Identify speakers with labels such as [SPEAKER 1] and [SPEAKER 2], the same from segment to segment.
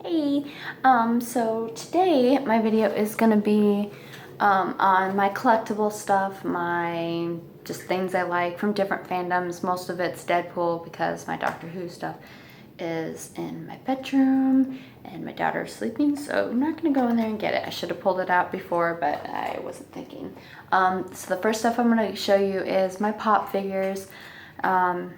[SPEAKER 1] Hey, so today my video is gonna be on my collectible stuff, my just things I like from different fandoms. Most of it's Deadpool because my Doctor Who stuff is in my bedroom and my daughter's sleeping, so I'm not gonna go in there and get it. I should have pulled it out before, but I wasn't thinking. So the first stuff I'm gonna show you is my pop figures, and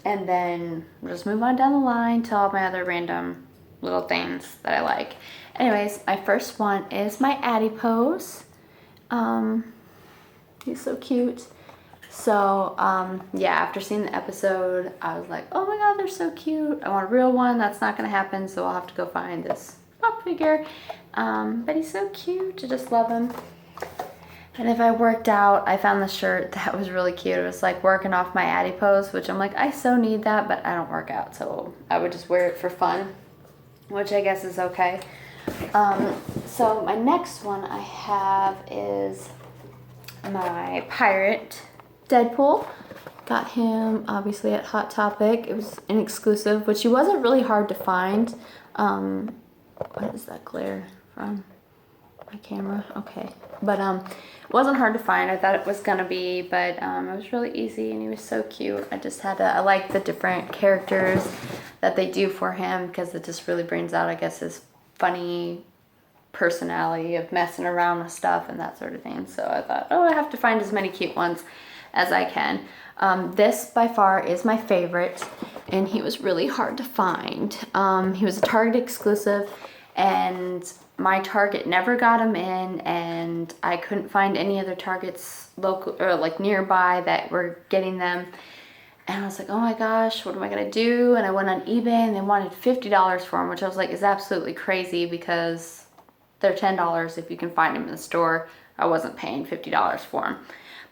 [SPEAKER 1] then we'll just move on down the line to all my other random little things that I like. Anyways, my first one is my Adipose. He's so cute. So, yeah, after seeing the episode, I was like, oh my god, they're so cute. I want a real one. That's not gonna happen, so I'll have to go find this pop figure. But he's so cute. I just love him. And if I worked out, I found this shirt that was really cute. It was like working off my Adipose, which I'm like, I so need that, but I don't work out, so I would just wear it for fun, which I guess is okay. So my next one I have is my pirate Deadpool. Got him obviously at Hot Topic. It was an exclusive, which he wasn't really hard to find. What is that glare from my camera? Okay, but it wasn't hard to find. I thought it was gonna be, but it was really easy, and he was so cute. I like the different characters that they do for him because it just really brings out, I guess, his funny personality of messing around with stuff and that sort of thing. So I thought, oh, I have to find as many cute ones as I can. This by far is my favorite, and he was really hard to find. He was a Target exclusive, and my Target never got him in, and I couldn't find any other Targets local or like nearby that were getting them. And I was like, oh my gosh, what am I gonna do? And I went on eBay and they wanted $50 for them, which I was like, is absolutely crazy because they're $10 if you can find them in the store. I wasn't paying $50 for them.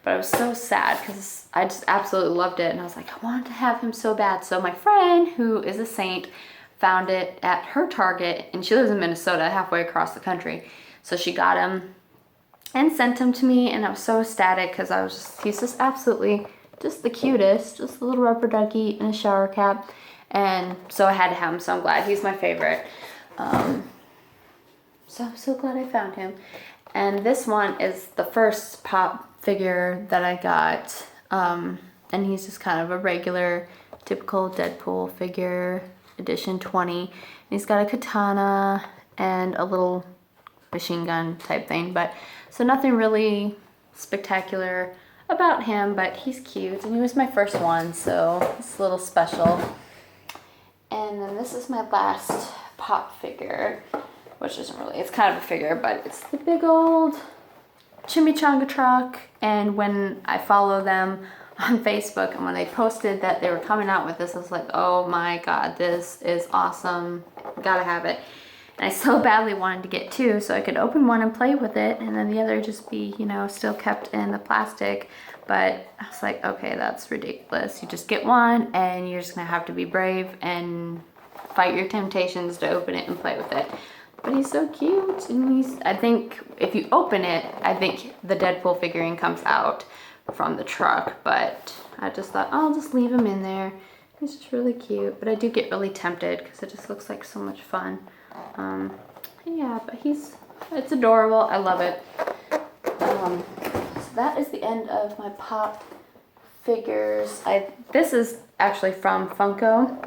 [SPEAKER 1] But I was so sad because I just absolutely loved it. And I was like, I wanted to have him so bad. So my friend, who is a saint, found it at her Target, and she lives in Minnesota, halfway across the country. So she got him and sent him to me, and I was so ecstatic because he's just absolutely just the cutest, just a little rubber ducky in a shower cap. And so I had to have him, so I'm glad. He's my favorite. So I'm so glad I found him. And this one is the first pop figure that I got. And he's just kind of a regular, typical Deadpool figure, edition 20. And he's got a katana and a little machine gun type thing. But so nothing really spectacular about him, but he's cute. And he was my first one, so it's a little special. And then this is my last pop figure, which isn't really, it's kind of a figure, but it's the big old chimichanga truck. And when I follow them on Facebook, and when they posted that they were coming out with this, I was like, oh my god, this is awesome, gotta have it. And I so badly wanted to get two so I could open one and play with it, and then the other just be, you know, still kept in the plastic. But I was like, okay, that's ridiculous. You just get one and you're just gonna have to be brave and fight your temptations to open it and play with it. But he's so cute, and I think if you open it, I think the Deadpool figurine comes out from the truck, but I just thought, oh, I'll just leave him in there. He's just really cute, but I do get really tempted because it just looks like so much fun. Yeah, but it's adorable. I love it. So that is the end of my pop figures. This is actually from Funko,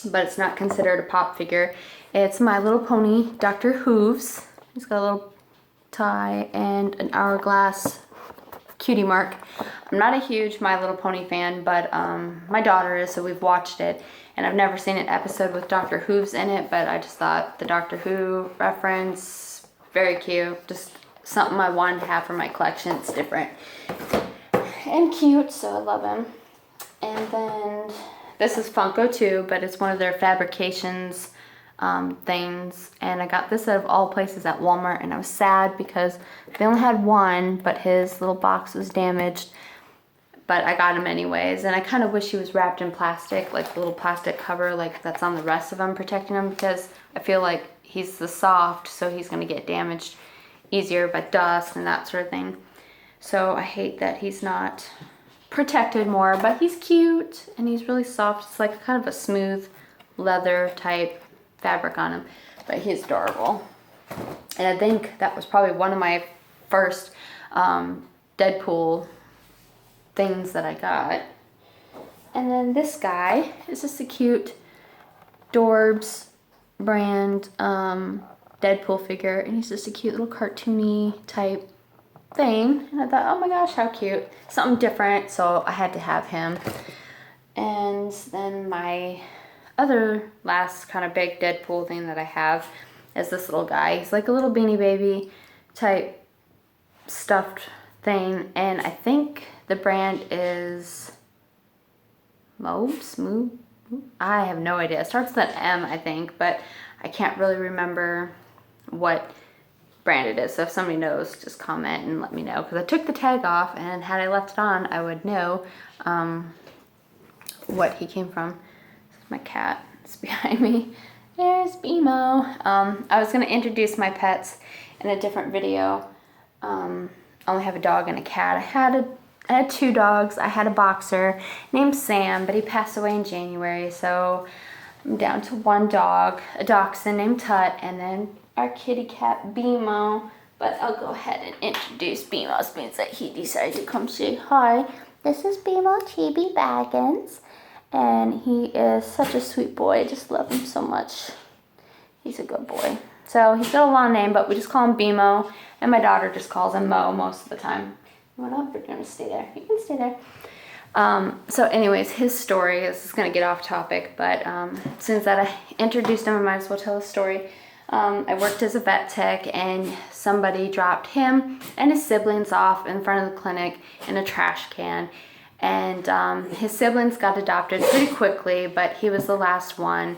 [SPEAKER 1] but it's not considered a pop figure. It's My Little Pony, Dr. Hooves. He's got a little tie and an hourglass cutie mark. I'm not a huge My Little Pony fan, but my daughter is, so we've watched it. And I've never seen an episode with Dr. Hooves in it, but I just thought the Doctor Who reference, very cute. Just something I wanted to have for my collection. It's different and cute, so I love him. And then this is Funko too, but it's one of their fabrications things. And I got this out of all places at Walmart, and I was sad because they only had one, but his little box was damaged. But I got him anyways, and I kind of wish he was wrapped in plastic, like the little plastic cover like that's on the rest of them protecting him, because I feel like he's the soft, so he's going to get damaged easier by dust and that sort of thing. So I hate that he's not protected more, but he's cute and he's really soft. It's like kind of a smooth leather type fabric on him, but he's adorable. And I think that was probably one of my first Deadpool things that I got. And then this guy is just a cute Dorbs brand Deadpool figure, and he's just a cute little cartoony type thing. And I thought, oh my gosh, how cute. Something different, so I had to have him. And then my other last kind of big Deadpool thing that I have is this little guy. He's like a little Beanie Baby type stuffed thing, and I think the brand is Moobs? I have no idea. It starts with an M, I think, but I can't really remember what brand it is. So if somebody knows, just comment and let me know, because I took the tag off, and had I left it on, I would know what he came from. This is my cat. It's behind me. There's BMO. I was going to introduce my pets in a different video. I only have a dog and a cat. I had 2 dogs. I had a boxer named Sam, but he passed away in January, so I'm down to 1 dog, a dachshund named Tut, and then our kitty cat BMO. But I'll go ahead and introduce BMO, since that he decided to come say hi. This is BMO Chibi Baggins, and he is such a sweet boy. I just love him so much. He's a good boy. So he's got a long name, but we just call him BMO, and my daughter just calls him Mo most of the time. What up? You're gonna stay there. You can stay there. So anyways, his story is gonna get off topic, but since that I introduced him, I might as well tell a story. I worked as a vet tech, and somebody dropped him and his siblings off in front of the clinic in a trash can. And his siblings got adopted pretty quickly, but he was the last one.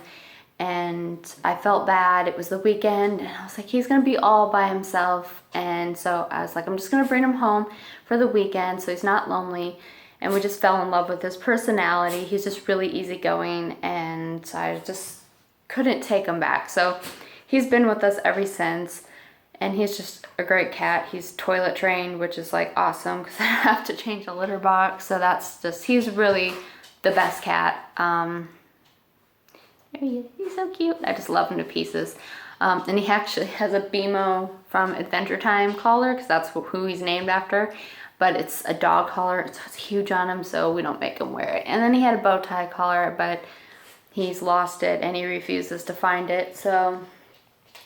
[SPEAKER 1] And I felt bad. It was the weekend, and I was like, he's gonna be all by himself. And so I was like, I'm just gonna bring him home for the weekend so he's not lonely. And we just fell in love with his personality. He's just really easygoing, and I just couldn't take him back. So he's been with us ever since, and he's just a great cat. He's toilet trained, which is like awesome because I don't have to change a litter box. So that's just, he's really the best cat. There he is. He's so cute. I just love him to pieces. And he actually has a BMO from Adventure Time collar, because that's who he's named after. But it's a dog collar. It's huge on him, so we don't make him wear it. And then he had a bow tie collar, but he's lost it and he refuses to find it. So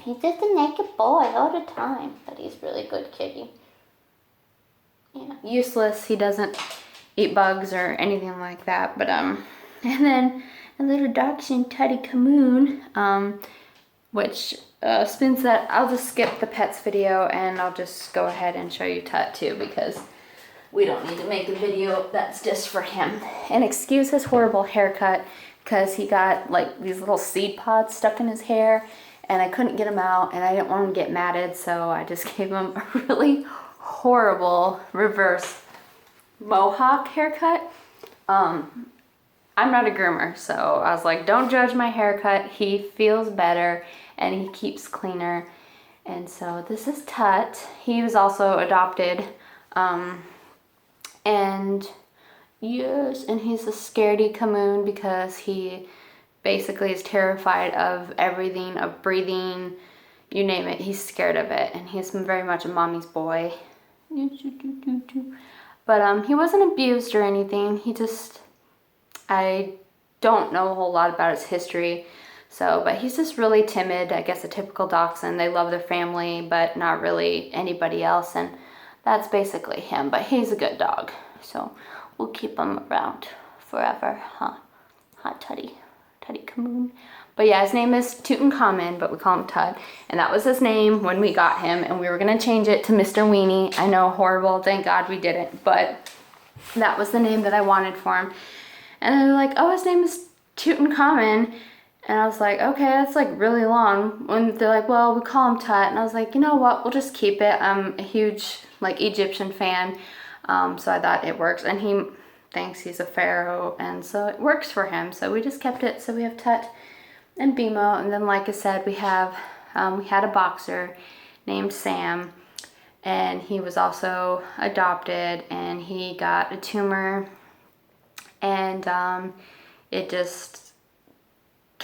[SPEAKER 1] he's just a naked boy all the time. But he's a really good kitty. Yeah, useless. He doesn't eat bugs or anything like that. But and then a little dachshund, Teddy Camoon, which spins that. I'll just skip the pets video, and I'll just go ahead and show you Tut too, because we don't need to make a video that's just for him. And excuse his horrible haircut, because he got like these little seed pods stuck in his hair, and I couldn't get him out, and I didn't want him to get matted, so I just gave him a really horrible reverse mohawk haircut. I'm not a groomer, so I was like, don't judge my haircut. He feels better and he keeps cleaner. And so this is Tut. He was also adopted. And yes, and he's a scaredy Camoon, because he basically is terrified of everything, of breathing, you name it. He's scared of it, and he's very much a mommy's boy. But he wasn't abused or anything. He just, I don't know a whole lot about his history, but he's just really timid. I guess a typical dachshund. They love their family, but not really anybody else, and that's basically him. But he's a good dog, so we'll keep him around forever, huh? Hi, Teddy Camoon. But yeah, his name is Tutankhamun, but we call him Tut, and that was his name when we got him, and we were gonna change it to Mr. Weenie. I know, horrible. Thank God we didn't, but that was the name that I wanted for him. And they're like, oh, his name is Tutankhamun. And I was like, okay, that's like really long. And they're like, well, we call him Tut. And I was like, you know what, we'll just keep it. I'm a huge like Egyptian fan. So I thought it works. And he thinks he's a pharaoh. And so it works for him. So we just kept it. So we have Tut and BMO. And then, like I said, we had a boxer named Sam. And he was also adopted. And he got a tumor. And it just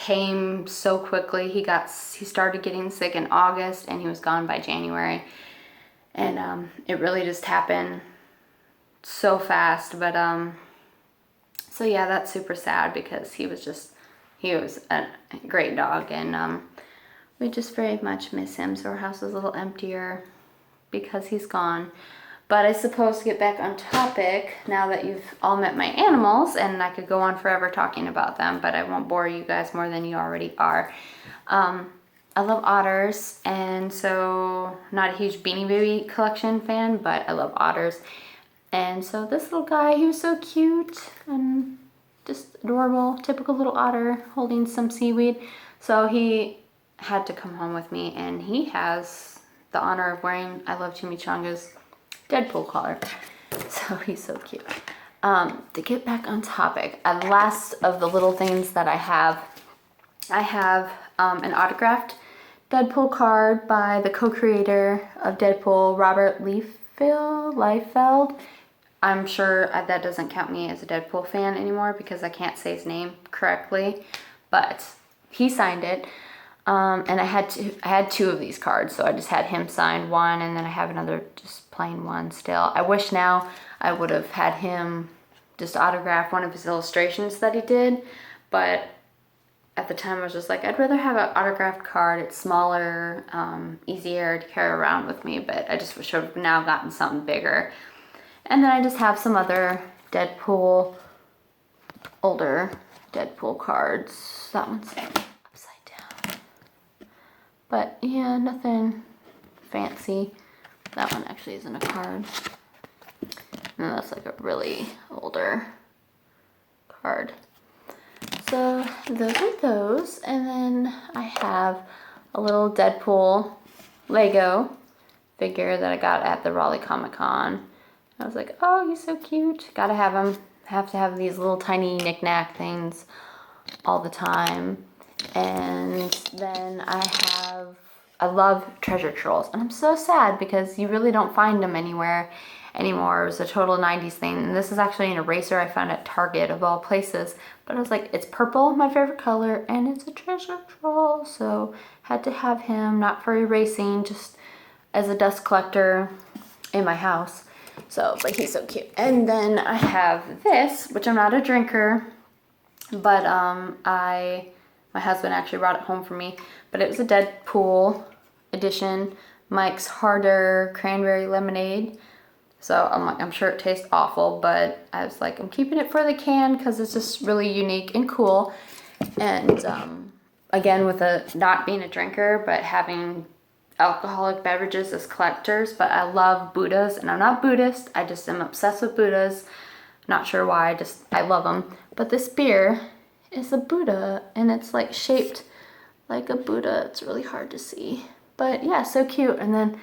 [SPEAKER 1] came so quickly. He started getting sick in August and he was gone by January. And it really just happened so fast. But so yeah, that's super sad because he was a great dog, and we just very much miss him. So our house is a little emptier because he's gone. But I suppose to get back on topic, now that you've all met my animals, and I could go on forever talking about them, but I won't bore you guys more than you already are. I love otters, and so not a huge Beanie Baby collection fan, but I love otters. And so this little guy, he was so cute and just adorable, typical little otter holding some seaweed. So he had to come home with me, and he has the honor of wearing I Love Chimichanga's Deadpool collar. So he's so cute. To get back on topic, last of the little things that I have an autographed Deadpool card by the co-creator of Deadpool, Robert Liefeld. I'm sure that doesn't count me as a Deadpool fan anymore because I can't say his name correctly, but he signed it. And I had two of these cards, so I just had him sign one, and then I have another just plain one still. I wish now I would have had him just autograph one of his illustrations that he did, but at the time I was just like, I'd rather have an autographed card. It's smaller, easier to carry around with me, but I just wish I would have now gotten something bigger. And then I just have some other older Deadpool cards. That one's upside down. But yeah, nothing fancy. That one actually isn't a card. And that's like a really older card. So those are those. And then I have a little Deadpool Lego figure that I got at the Raleigh Comic Con. I was like, oh, he's so cute. Gotta have him. Have to have these little tiny knick-knack things all the time. And then I love treasure trolls. And I'm so sad because you really don't find them anywhere anymore. It was a total 90s thing. And this is actually an eraser I found at Target of all places. But I was like, it's purple, my favorite color, and it's a treasure troll. So had to have him, not for erasing, just as a dust collector in my house. So, but he's so cute. And then I have this, which I'm not a drinker, but my husband actually brought it home for me. But it was a Deadpool edition, Mike's Harder Cranberry Lemonade. So I'm like, I'm sure it tastes awful, but I was like, I'm keeping it for the can because it's just really unique and cool. And again, with not being a drinker, but having alcoholic beverages as collectors, but I love Buddhas, and I'm not Buddhist. I just am obsessed with Buddhas. Not sure why, I love them. But this beer is a Buddha, and it's like shaped like a Buddha. It's really hard to see, but yeah, so cute. And then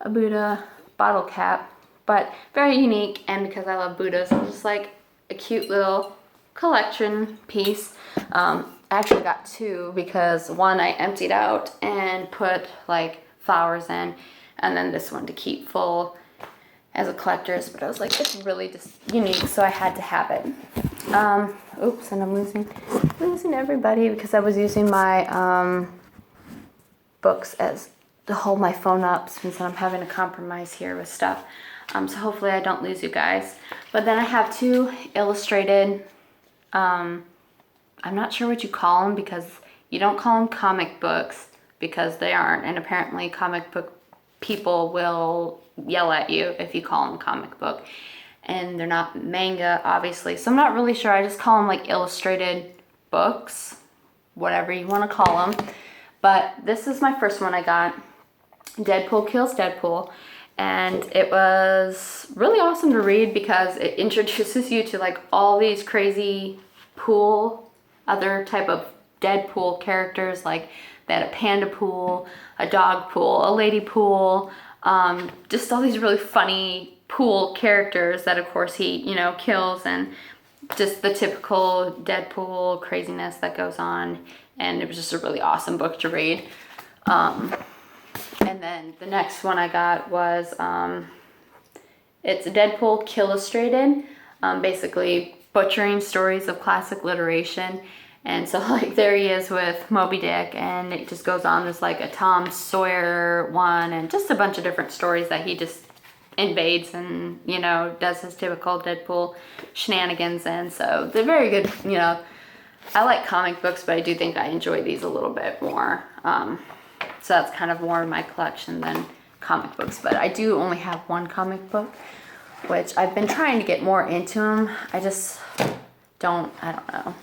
[SPEAKER 1] a Buddha bottle cap, but very unique. And because I love Buddhas, it's just like a cute little collection piece. I actually got two because one I emptied out and put like flowers in, and then this one to keep full as a collector's, but I was like, it's really just unique, so I had to have it. Oops, and I'm losing everybody because I was using my books as to hold my phone up since I'm having to compromise here with stuff. So hopefully I don't lose you guys. But then I have two illustrated, I'm not sure what you call them because you don't call them comic books because they aren't, and apparently comic book people will yell at you if you call them comic book, and they're not manga, obviously, so I'm not really sure. I just call them like illustrated books, whatever you want to call them. But this is my first one I got, Deadpool Kills Deadpool, and it was really awesome to read because it introduces you to like all these crazy other type of Deadpool characters. Like they had a panda pool, a dog pool, a lady pool, just all these really funny pool characters that of course he, kills, and just the typical Deadpool craziness that goes on. And it was just a really awesome book to read. And then the next one I got was, it's Deadpool Killustrated, basically butchering stories of classic alliteration. And so like there he is with Moby Dick, and it just goes on. There's like a Tom Sawyer one and just a bunch of different stories that he just invades and, you know, does his typical Deadpool shenanigans. And so they're very good, you know. I like comic books, but I do think I enjoy these a little bit more. So that's kind of more in my collection than comic books. But I do only have one comic book, which I've been trying to get more into them. I just don't know.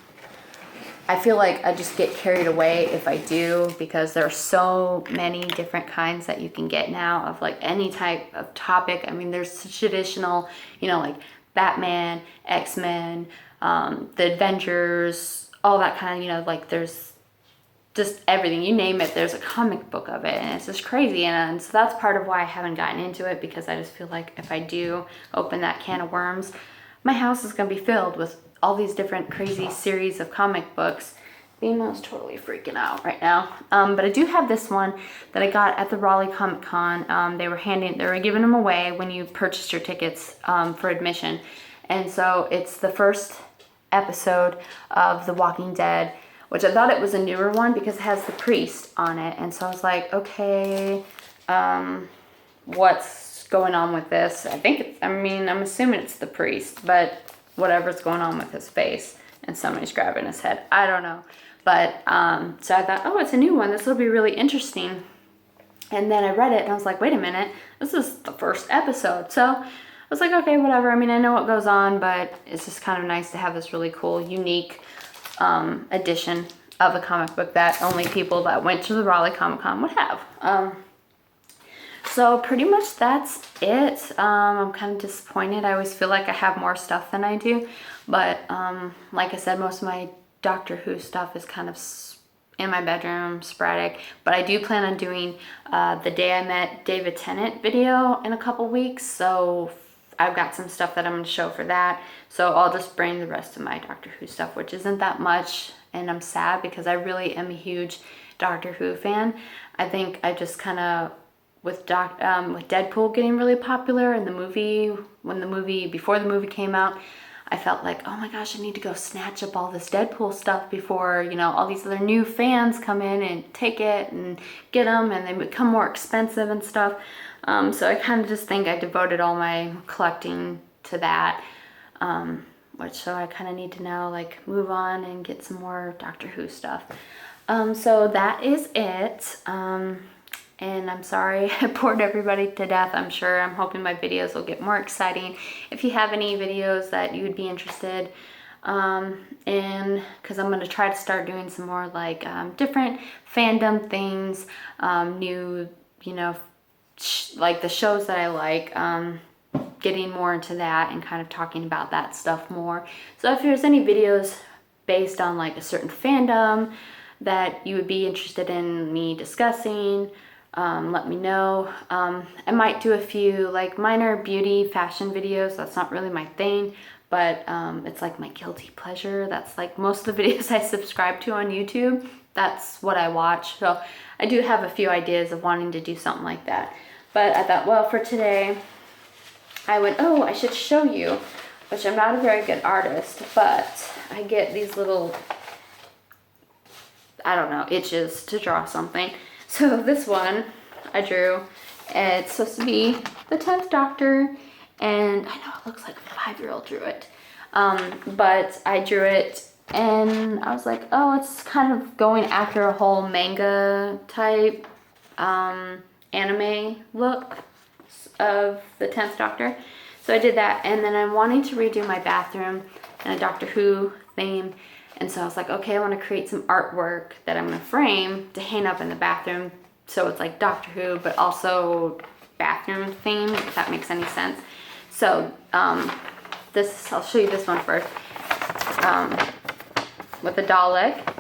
[SPEAKER 1] I feel like I just get carried away if I do, because there are so many different kinds that you can get now of like any type of topic. I mean, there's traditional, you know, like Batman, X-Men, the Avengers, all that kind of, you know, like there's just everything, you name it, there's a comic book of it, and it's just crazy. And so that's part of why I haven't gotten into it, because I just feel like if I do open that can of worms, my house is going to be filled with all these different crazy series of comic books. Bemo's totally freaking out right now. But I do have this one that I got at the Raleigh Comic Con. They were giving them away when you purchased your tickets for admission. And so it's the first episode of The Walking Dead, which I thought it was a newer one because it has the priest on it. And so I was like, okay, what's going on with this? I'm assuming it's the priest, but whatever's going on with his face and somebody's grabbing his head. I don't know. But, so I thought, oh, it's a new one. This will be really interesting. And then I read it and I was like, wait a minute, this is the first episode. So I was like, okay, whatever. I mean, I know what goes on, but it's just kind of nice to have this really cool, unique edition of a comic book that only people that went to the Raleigh Comic Con would have. So pretty much that's it. I'm kind of disappointed. I always feel like I have more stuff than I do. But like I said, most of my Doctor Who stuff is kind of in my bedroom, sporadic. But I do plan on doing the Day I Met David Tennant video in a couple weeks. So I've got some stuff that I'm going to show for that. So I'll just bring the rest of my Doctor Who stuff, which isn't that much. And I'm sad because I really am a huge Doctor Who fan. I think I just kind of, with Deadpool getting really popular and before the movie came out, I felt like, oh my gosh, I need to go snatch up all this Deadpool stuff before, you know, all these other new fans come in and take it and get them, and they become more expensive and stuff. So I kind of just think I devoted all my collecting to that, so I kind of need to now like move on and get some more Doctor Who stuff. So that is it. And I'm sorry I bored everybody to death. I'm hoping my videos will get more exciting. If you have any videos that you would be interested in, because I'm going to try to start doing some more like different fandom things, new, you know, like the shows that I like, getting more into that and kind of talking about that stuff more. So if there's any videos based on like a certain fandom that you would be interested in me discussing, let me know. I might do a few like minor beauty fashion videos. That's not really my thing, but it's like my guilty pleasure. That's like most of the videos I subscribe to on YouTube. That's what I watch. So I do have a few ideas of wanting to do something like that. But I thought, well, for today, I should show you, which I'm not a very good artist, but I get these little, I don't know, itches to draw something. So this one I drew, and it's supposed to be the 10th Doctor, and I know it looks like a 5-year-old drew it, but I drew it and I was like, oh, it's kind of going after a whole manga type anime look of the 10th Doctor. So I did that, and then I'm wanting to redo my bathroom in a Doctor Who theme. And so I was like, okay, I want to create some artwork that I'm going to frame to hang up in the bathroom. So it's like Doctor Who, but also bathroom theme, if that makes any sense. So I'll show you this one first. With the Dalek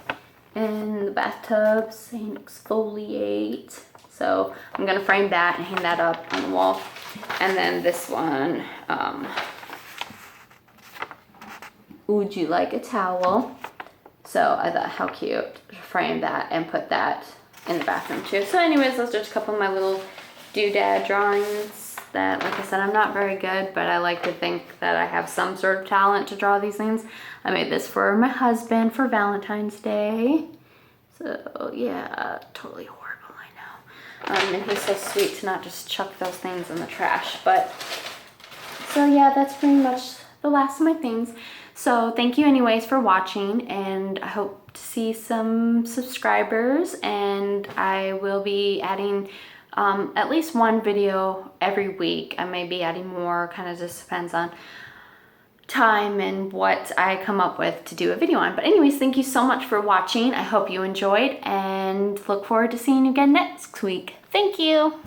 [SPEAKER 1] in the bathtub saying exfoliate. So I'm going to frame that and hang that up on the wall. And then this one, would you like a towel? So I thought, how cute to frame that and put that in the bathroom too. So anyways, those are just a couple of my little doodad drawings that, like I said, I'm not very good, but I like to think that I have some sort of talent to draw these things. I made this for my husband for Valentine's Day. So yeah, totally horrible, I know. And he's so sweet to not just chuck those things in the trash. But so yeah, that's pretty much the last of my things. So thank you anyways for watching, and I hope to see some subscribers, and I will be adding at least one video every week. I may be adding more, kind of just depends on time and what I come up with to do a video on. But anyways, thank you so much for watching. I hope you enjoyed, and look forward to seeing you again next week. Thank you.